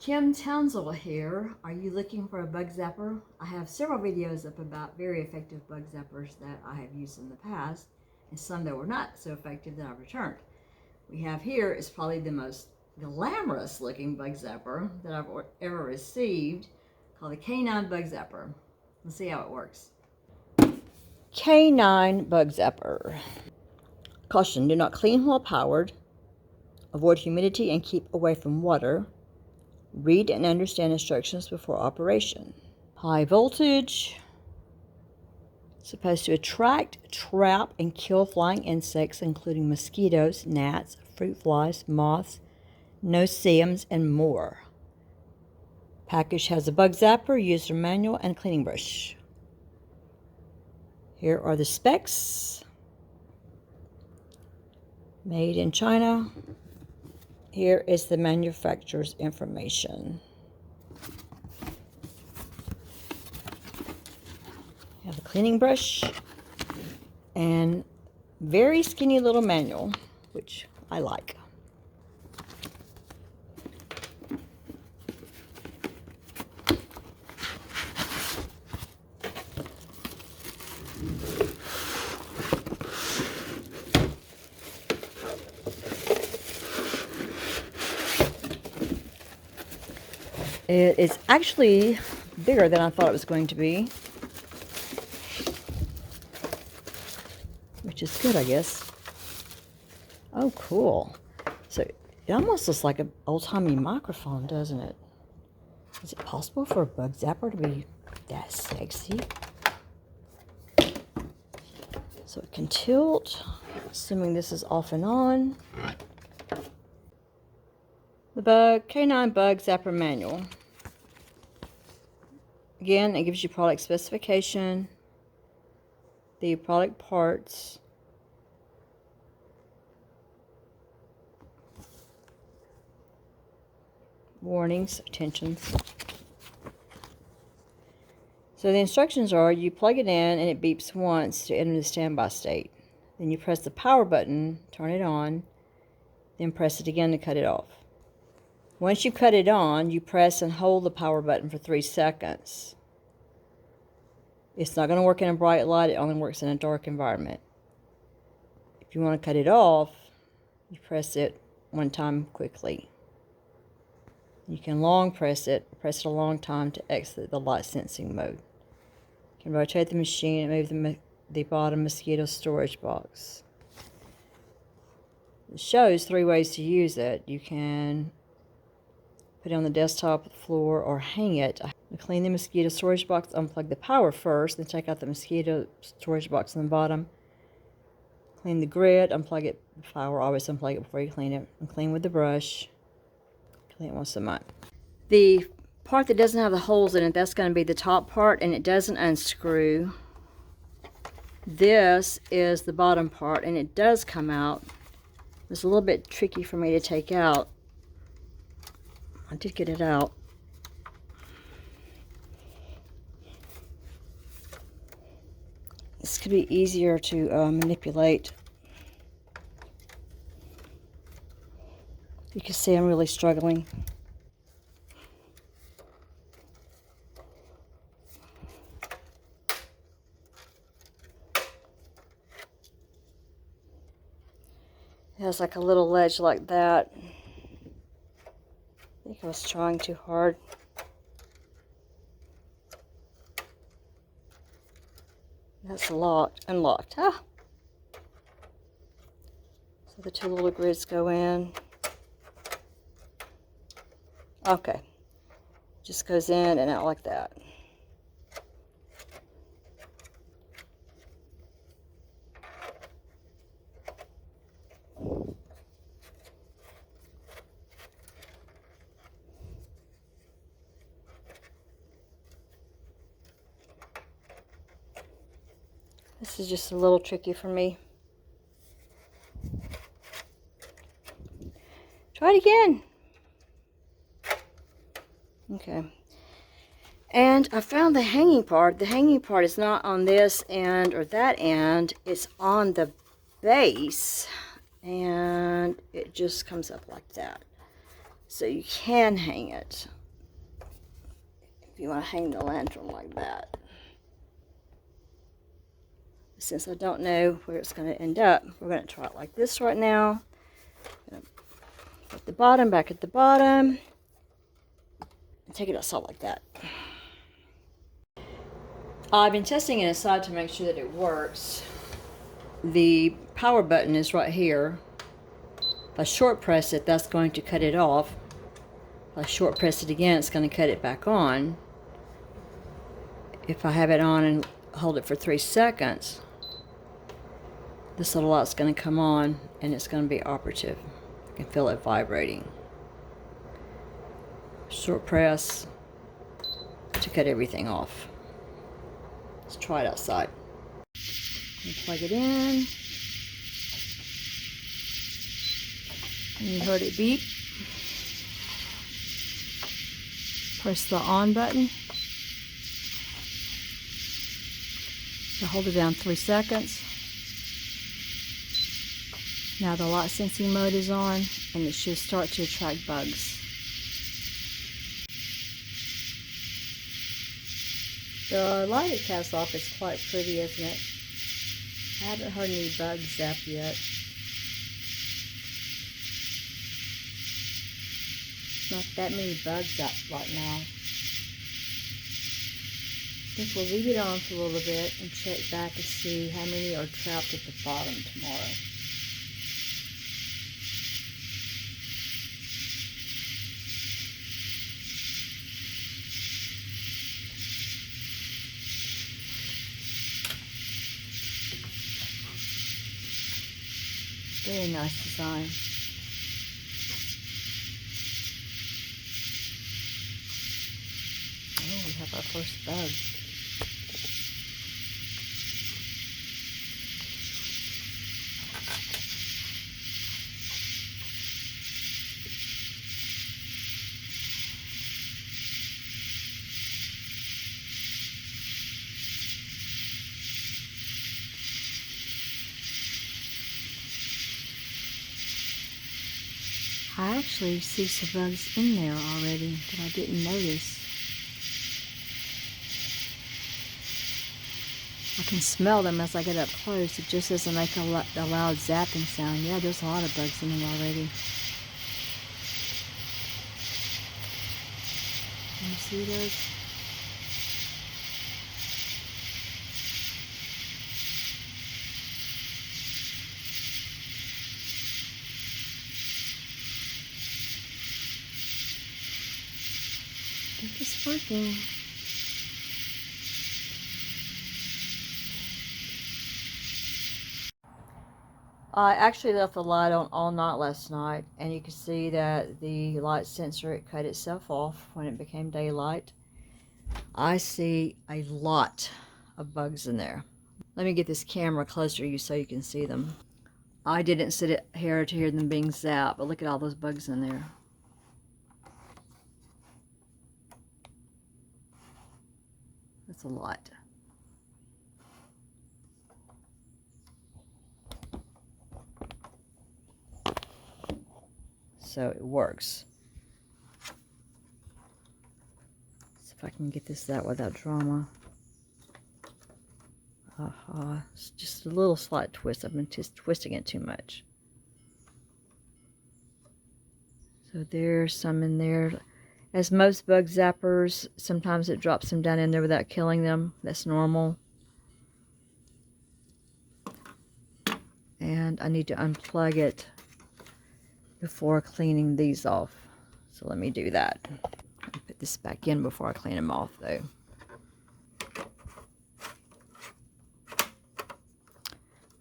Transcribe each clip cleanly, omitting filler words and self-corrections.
Kim Townsel here. Are you looking for a bug zapper? I have several videos up about very effective bug zappers that I have used in the past, and some that were not so effective that I've returned. We have here is probably the most glamorous looking bug zapper that I've ever received, called the K9 bug zapper. Let's see how it works. K9 bug zapper. Caution, do not clean while powered. Avoid humidity and keep away from water. Read and understand instructions before operation. High voltage. Supposed to attract, trap, and kill flying insects, including mosquitoes, gnats, fruit flies, moths, no-see-ums, and more. Package has a bug zapper, user manual, and cleaning brush. Here are the specs. Made in China. Here is the manufacturer's information. You have a cleaning brush and very skinny little manual, which I like. It is actually bigger than I thought it was going to be, which is good, I guess. Oh, cool. So it almost looks like an old-timey microphone, doesn't it? Is it possible for a bug zapper to be that sexy? So it can tilt, assuming this is off and on. The K9 Bug Zapper Manual. Again, it gives you product specification, the product parts, warnings, attentions. So the instructions are, you plug it in and it beeps once to enter the standby state. Then you press the power button, turn it on, then press it again to cut it off. Once you cut it on, you press and hold the power button for 3 seconds. It's not going to work in a bright light, it only works in a dark environment. If you want to cut it off, you press it one time quickly. You can long press it a long time to exit the light sensing mode. You can rotate the machine and move the bottom Mosquito storage box. It shows 3 ways to use it. You can put it on the desktop, the floor, or hang it. To clean the Mosquito storage box, unplug the power first, then take out the Mosquito storage box on the bottom. Clean the grid, unplug it, the power, always unplug it before you clean it, and clean with the brush. Clean it once a month. The part that doesn't have the holes in it, that's going to be the top part, and it doesn't unscrew. This is the bottom part, and it does come out. It's a little bit tricky for me to take out. I did get it out. This could be easier to manipulate. You can see I'm really struggling. It has like a little ledge like that. I think I was trying too hard. That's locked, unlocked. Ah! So the 2 little grids go in. Okay. Just goes in and out like that. This is just a little tricky for me. Try it again. Okay. And I found the hanging part. The hanging part is not on this end or that end. It's on the base. And it just comes up like that. So you can hang it if you want to hang the lantern like that. Since I don't know where it's going to end up, we're going to try it like this right now. Put the bottom back at the bottom and take it outside like that. I've been testing it inside to make sure that it works. The power button is right here. If I short press it, that's going to cut it off. If I short press it again, it's going to cut it back on. If I have it on and hold it for 3 seconds, this little light's going to come on and it's going to be operative. I can feel it vibrating. Short press to cut everything off. Let's try it outside. Plug it in. And you heard it beep. Press the on button. So hold it down 3 seconds. Now the light sensing mode is on and it should start to attract bugs. The light it casts off is quite pretty, isn't it? I haven't heard any bugs zap yet. Not that many bugs up right now. I think we'll leave it on for a little bit and check back and see how many are trapped at the bottom tomorrow. Very nice design. Oh, we have our first bug. I actually see some bugs in there already that I didn't notice. I can smell them as I get up close. It just doesn't make a loud zapping sound. Yeah, there's a lot of bugs in them already. Can you see those? I think it's working. I actually left the light on all night last night, and you can see that the light sensor, it cut itself off when it became daylight. I see a lot of bugs in there. Let me get this camera closer to you so you can see them. I didn't sit here to hear them being zapped, but look at all those bugs in there. That's a lot. So it works. See if I can get this out without drama. It's just a little slight twist. I've been just twisting it too much. So there's some in there. As most bug zappers, sometimes it drops them down in there without killing them. That's normal. And I need to unplug it before cleaning these off. So let me do that. I'll put this back in before I clean them off though.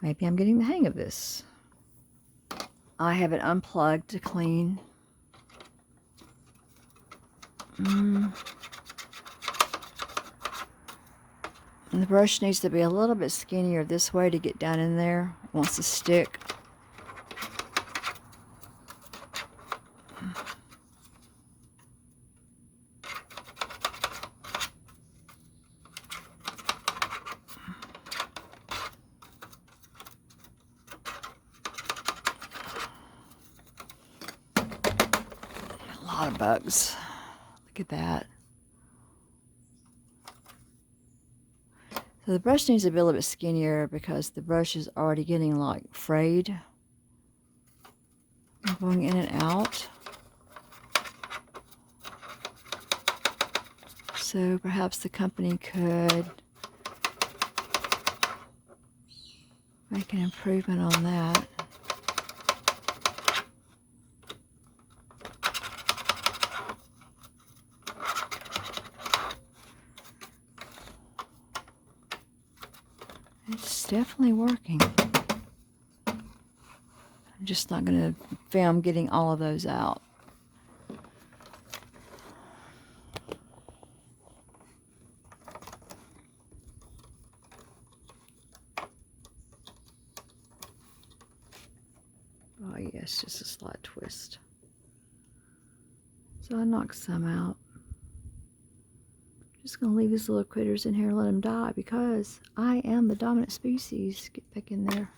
Maybe I'm getting the hang of this. I have it unplugged to clean. And the brush needs to be a little bit skinnier this way to get down in there. It wants to stick. lot of bugs. Look at that. So the brush needs to be a little bit skinnier because the brush is already getting like frayed. I'm going in and out. So perhaps the company could make an improvement on that. It's definitely working. I'm just not going to film getting all of those out. Oh yes, just a slight twist. So I knocked some out. Just gonna leave these little critters in here and let them die because I am the dominant species. Get back in there.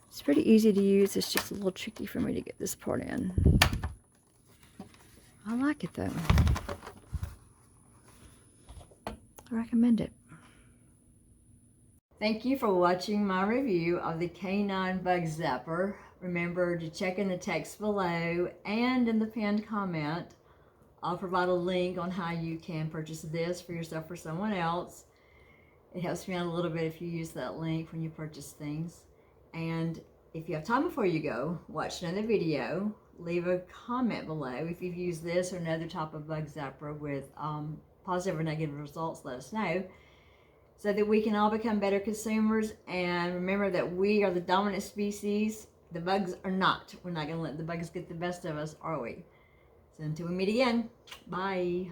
It's pretty easy to use. It's just a little tricky for me to get this part in. I like it though. I recommend it. Thank you for watching my review of the K9 Bug Zapper. Remember to check in the text below and in the pinned comment. I'll provide a link on how you can purchase this for yourself or someone else. It helps me out a little bit if you use that link when you purchase things. And if you have time before you go, watch another video. Leave a comment below if you've used this or another type of bug zapper with positive or negative results. Let us know so that we can all become better consumers. And remember that we are the dominant species. The bugs are not. We're not going to let the bugs get the best of us, are we? So until we meet again, bye.